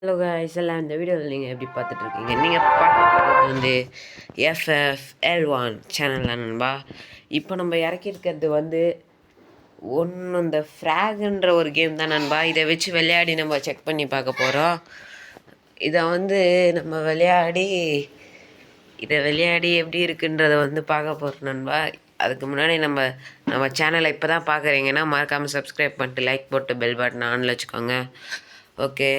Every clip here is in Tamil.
ஹலோ காய்ஸ் எல்லாம் இந்த வீடியோவில் நீங்கள் எப்படி பார்த்துட்ருக்கீங்க? நீங்கள் பார்க்குறது வந்து FFL1 சேனல் நண்பா. இப்போ நம்ம இறக்கியிருக்கிறது வந்து ஒன்று இந்த ஃப்ராகுன்ற ஒரு கேம் தான் நண்பா. இதை வச்சு விளையாடி நம்ம செக் பண்ணி பார்க்க போகிறோம். இதை வந்து நம்ம விளையாடி எப்படி இருக்குன்றதை வந்து பார்க்க போகிறோம் நண்பா. அதுக்கு முன்னாடி நம்ம சேனலை இப்போ தான் பார்க்குறீங்கன்னா மறக்காமல் சப்ஸ்கிரைப் பண்ணிட்டு லைக் போட்டு பெல் பட்டன் ஆனில் வச்சுக்கோங்க. ஓகே,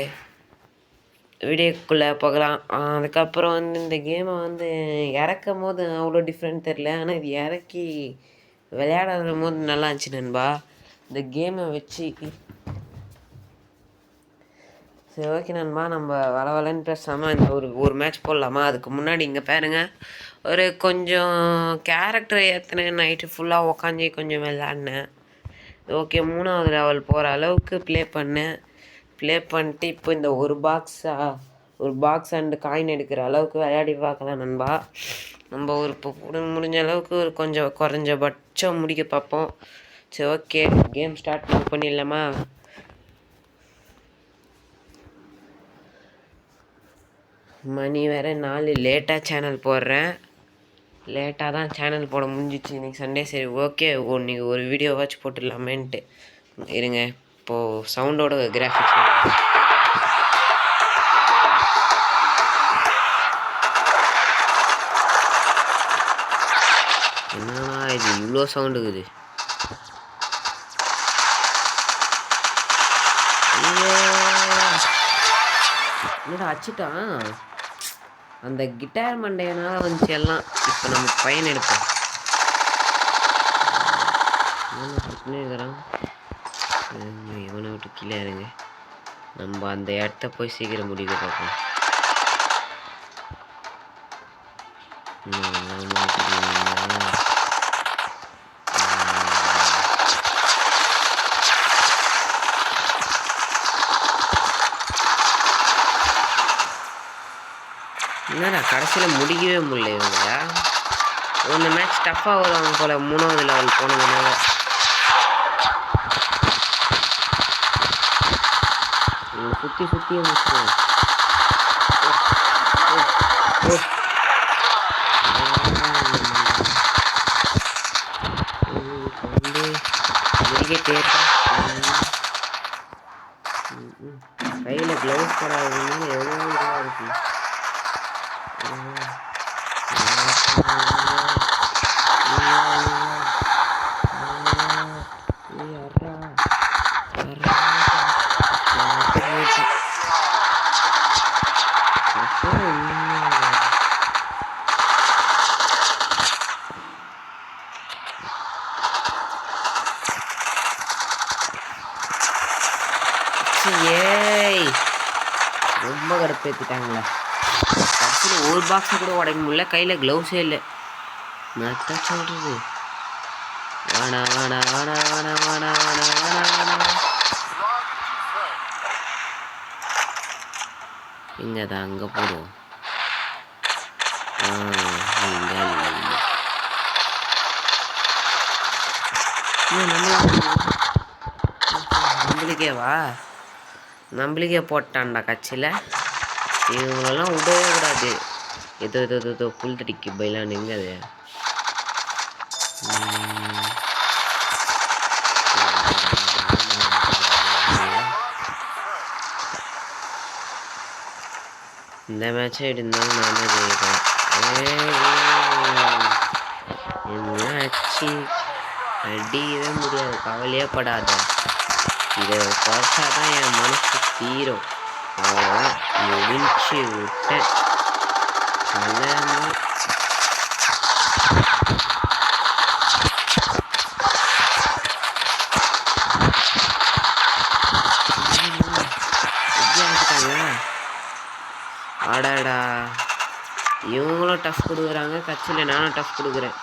வீடியோக்குள்ளே போகலாம். அதுக்கப்புறம் வந்து இந்த கேமை வந்து இறக்கும் போது அவ்வளோ டிஃப்ரெண்ட் தெரில, ஆனால் இது இறக்கி விளையாடாத போது நல்லா இருந்துச்சு நண்பா. இந்த கேமை வச்சு சரி ஓகே நண்பா, நம்ம வளன்னு பேசாமல் இந்த ஒரு மேட்ச் போடலாமா? அதுக்கு முன்னாடி இங்கே பாருங்க, ஒரு கொஞ்சம் கேரக்டர் ஏற்றினேன். நைட்டு ஃபுல்லாக உக்காஞ்சி கொஞ்சம் விளையாடினேன். ஓகே, 3வது லெவல் போகிற அளவுக்கு ப்ளே பண்ணிட்டு இப்போ இந்த ஒரு பாக்ஸ் அண்டு காயின் எடுக்கிற அளவுக்கு விளையாடி பார்க்கலாம் நண்பா. நம்ம ஒரு இப்போ முடிஞ்ச அளவுக்கு ஒரு கொஞ்சம் குறைஞ்சபட்சம் முடிக்க பார்ப்போம். சரி ஓகே, கேம் ஸ்டார்ட் பண்ணிடலாமா? மணி வேறு 4. லேட்டாக சேனல் போடுறேன். லேட்டாக தான் சேனல் போட முடிஞ்சிச்சு இன்றைக்கி சண்டே. சரி ஓகே, இன்றைக்கி ஒரு வீடியோவாச்சும் போட்டுடலாமேன்ட்டு இருங்க. இப்போது சவுண்டோட கிராஃபிக்ஸ் என்னன்னா இது இவ்வளோ சவுண்டு இருக்குது. என்னடா அச்சுட்டான் அந்த கிட்டார் மண்டையனால வந்துச்சு எல்லாம். இப்போ நம்ம பையன் எடுப்போம். இவனை விட்டு கீழே இருங்க. நம்ம அந்த இடத்த போய் சீக்கிரம் முடிக்க பார்ப்போம். என்னடா கடைசியில் முடிக்கவே முடியல இவங்க. ஒன்று மேட்ச் டஃப்பாக வருவாங்க போல் 3வது லெவல் போனதுனால. சுற்றி முடிச்சோம். கையில் க்ளவுஸ் போடாதீங்கன்னு எவ்வளோ இதாக இருக்கு. ஏய், ரொம்ப கடுப்பேற்றிட்டாங்களே. கடைசியில் ஒரு பாக்ஸை கூட உடைக்க முடியல. கையில் க்ளவுஸே இல்லை. நான் சொல்கிறது வாடா வாடா வாடா வாடா வாடா வாடா வாடா வாடா. இங்கே தான் அங்கே போடுவோம். நம்மளுக்கே போட்டான்டா கட்சியில். இவங்களெல்லாம் விடவே கூடாது. ஏதோ புல் தடிக்கு பயிலான்னு எங்கே அது? இந்த மேட்சே இருந்தாலும் நான் தான் ஜெயிப்பேன். என்ன ஆச்சு? அடியவே முடியாது, கவலையே படாத. இதை குறைச்சாதான் என் மனசு தீரும். அவ்வளோதான், முடிச்சு விட்டேன். ஆடாடா, இவங்களும் டஃப் கொடுக்குறாங்க, கட்சியில் நானும் டஃப் கொடுக்குறேன்.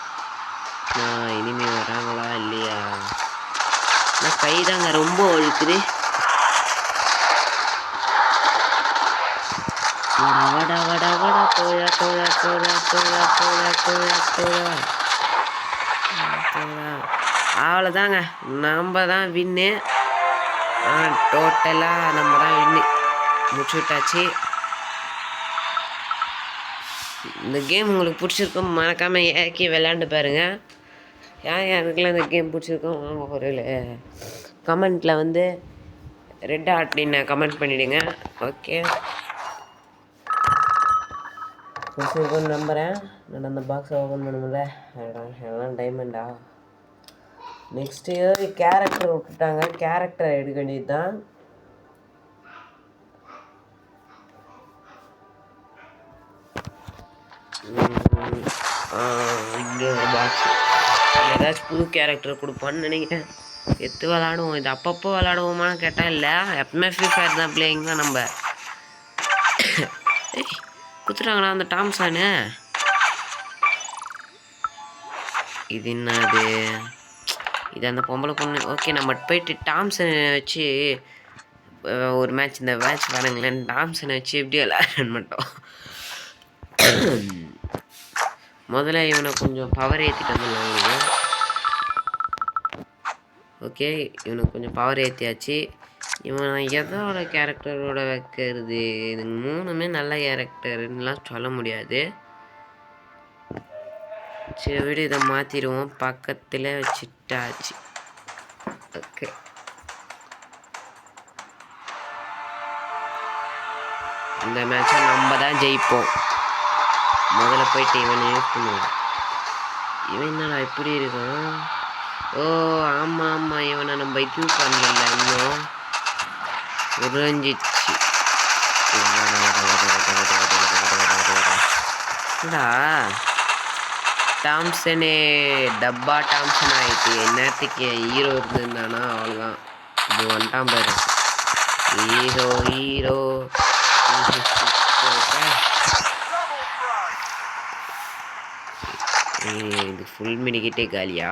நான் இனிமேல் வராங்களா இல்லையா? நான் கை தாங்க ரொம்ப வலிக்குது. வடா வடா வடா தோழா தோழா தோழா தோழா தோழா தோழா தோழா. அவ்வளோதாங்க, நம்ம தான் வின்னு. டோட்டலாக நம்ம தான் வின்னு. முடிச்சு விட்டாச்சு. இந்த கேம் உங்களுக்கு பிடிச்சிருக்கும் மறக்காமல் ஏக்கி விளையாண்டு பாருங்கள். யாருக்கெல்லாம் இந்த கேம் பிடிச்சிருக்கோம் வாங்க ஒரு கமெண்ட்டில் வந்து ரெட் ஹார்ட்னு கமெண்ட் பண்ணிவிடுங்க. ஓகே, பிடிச்சிருக்குன்னு நம்புகிறேன். நான் அந்த பாக்ஸை ஓப்பன் பண்ணுமில்ல, எல்லாம் டைமண்டா. நெக்ஸ்ட்டு கேரக்டர் விட்டுட்டாங்க, கேரக்டர் எடுக்க வேண்டியது தான். இங்கே ஒரு பாக்ஸ் ஏதாச்சும் புது கேரக்டர் கொடுப்பான்னு நினைக்கிறேன். எடுத்து விளாடுவோம். இது அப்பப்போ விளாடுவோமான்னு கேட்டால் இல்லை, எப்பவுமே ஃப்ரீ ஃபயர் தான் பிளேயிங் தான். நம்ம குத்துட்டாங்களா அந்த டாம்சானு? இது என்னது? இது அந்த பொம்பளை பொண்ணு. ஓகே, நம்ம போயிட்டு டாம்சனை வச்சு ஒரு மேட்ச், இந்த மேட்ச் பாருங்களேன், டாம்சனை வச்சு எப்படி விளாட்றன்னு மட்டும். முதல்ல இவனை கொஞ்சம் பவர் ஏற்றிட்டு வந்துடலாம். ஓகே, இவனுக்கு கொஞ்சம் பவர் ஏற்றியாச்சு. இவன் எதோட கேரக்டரோட வைக்கிறது? இது மூணுமே நல்ல கேரக்டர்லாம் சொல்ல முடியாது. சரி விட, இதை மாற்றிடுவோம். பக்கத்தில் வச்சுட்டாச்சு. ஓகே, இந்த மேட்சை நம்ம தான் ஜெயிப்போம். முதல்ல போயிட்டு இவனை யூஸ் பண்ணுவோம். இவன் என்னடா இப்படி இருக்கான்? ஓ ஆமாம் ஆமாம், இவனை நம்ம இது பண்ணல, இன்னும் உறைஞ்சிச்சு. டாம்சனே டப்பா டாம்சன் ஆகிட்டு. என்னத்துக்கு ஹீரோ இருந்திருந்தானா அவ்வளோதான். இது வந்துட்டான் பாரு, ஹீரோ ஹீரோ. இது ஃபுல் மெடிக்கெட்டே காலியா?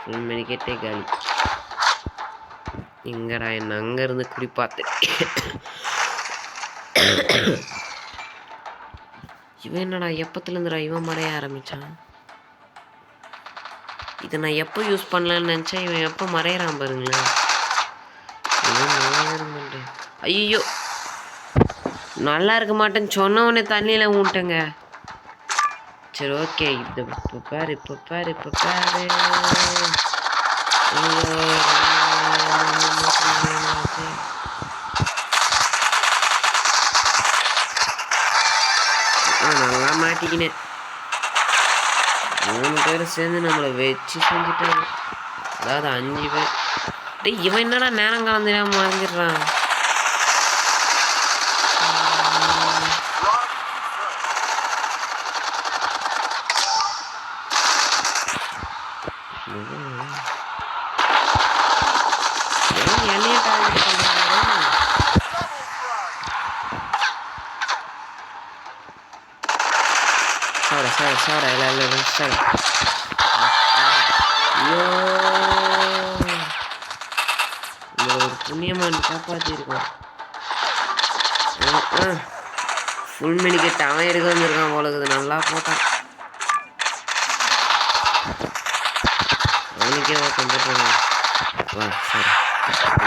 ஃபுல் மெடிக்கெட்டே காலி. எங்கடா என்ன அங்கேருந்து குறிப்பாத்து. இவன் என்னடா எப்பத்துலேருந்துடா இவன் மறைய ஆரம்பித்தான்? இதை நான் எப்போ யூஸ் பண்ணலான்னு நினச்சேன், இவன் எப்போ மறையிறான் பாருங்களேன். இவன் நல்லா இருக்க மாட்டேன். ஐயோ, நல்லா இருக்க மாட்டேன்னு சொன்னவனே தண்ணியில் ஊன்ட்டேங்க. சரி ஓகே, இப்போ பாரு. நல்லா மாட்டிக்கினேன். 3 பேர் சேர்ந்து நம்மளை வச்சு செஞ்சுட்டாங்க. அதாவது 5 பேர். டேய், இவன் என்னடா நேரம் கலந்துடாம மறைஞ்சிடுறான்? சாடா இல்லை. ஐயோ, ஒரு புண்ணியமான காப்பாற்றிருக்கோம். ஃபுல் மெடிக்கெட் அவன் எடுக்க வந்துருக்கான் போலக்குது. நல்லா போட்டான். அவனுக்கே ஓட்டம் போட்டாங்க. வா சார்,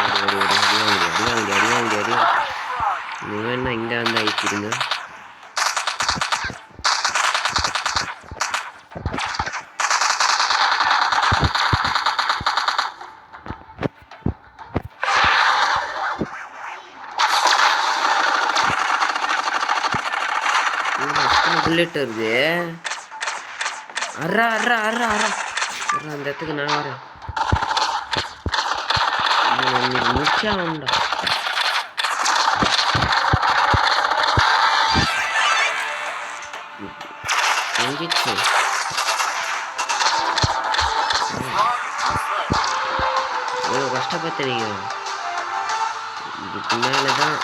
அடிவாங்க. நீ வேணா இங்கே வந்து ஆயிடுச்சுடுங்க. புல்லெட் வருது. அறா அந்த இடத்துக்கு நான் வரேன். முடிச்சா உண்டா? எங்கிச்சு எவ்வளோ கஷ்டப்பட்டுறீங்க. இதுக்கு மேலதான்.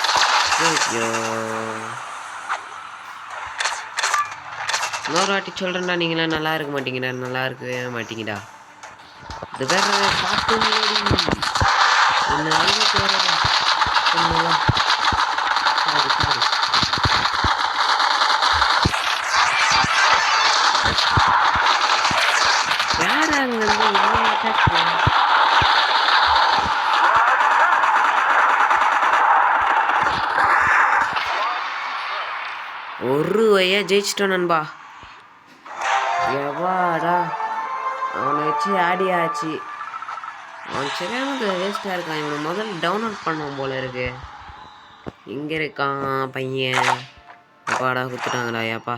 இன்னொரு வாட்டி சொல்கிறேன்டா, நீங்களாம் நல்லா இருக்க மாட்டீங்கடா, நல்லா இருக்கவே மாட்டீங்கடா. இது வேற சாப்பிட்டு என்ன யார் அங்கேருந்து ஒரு வழியாக ஜெயிச்சிட்டோம் நண்பா. எவாடா அவனை வச்சு ஆடியாச்சு. அவன் சரியானது வேஸ்ட்டாக இருக்கான். இவனை முதல்ல டவுன்லோட் பண்ணுவோம் போல இருக்கு. இங்கே இருக்கான் பையன். அப்பாடா குத்துட்டாங்கடா ஏப்பா.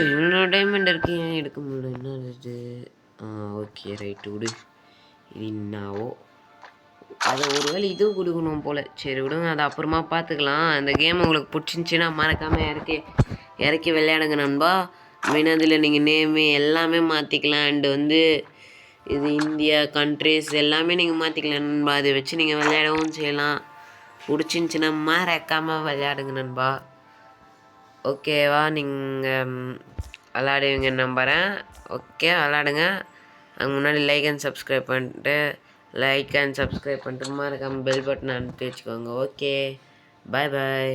இவ்வளோ டைமண்ட் இருக்கு, ஏன் எடுக்க முடியல? என்ன இது? ஓகே ரைட்டு விடு. இது என்னாவோ அதை ஒரு வேளை இதுவும் கொடுக்கணும் போல். சரி விடுங்க, அதை அப்புறமா பார்த்துக்கலாம். அந்த கேம் உங்களுக்கு பிடிச்சிருந்துச்சின்னா மறக்காமல் இறக்கி விளையாடுங்க நண்பா. மெயினாக அதில் நீங்கள் நேமு எல்லாமே மாற்றிக்கலாம். அண்டு இது இந்தியா கண்ட்ரிஸ் எல்லாமே நீங்கள் மாற்றிக்கலாம் நண்பா. அதை வச்சு நீங்கள் விளையாடவும் செய்யலாம். பிடிச்சிருந்துச்சின்னா மறக்காமல் விளையாடுங்க நண்பா. ஓகேவா? நீங்கள் விளாடுவீங்க நம்புகிறேன். ஓகே விளாடுங்க. அதுக்கு முன்னாடி லைக் அண்ட் சப்ஸ்கிரைப் பண்ணிட்டு மறக்காமல் பெல் பட்டன் அனுப்பி வச்சுக்கோங்க. ஓகே பாய் பாய்.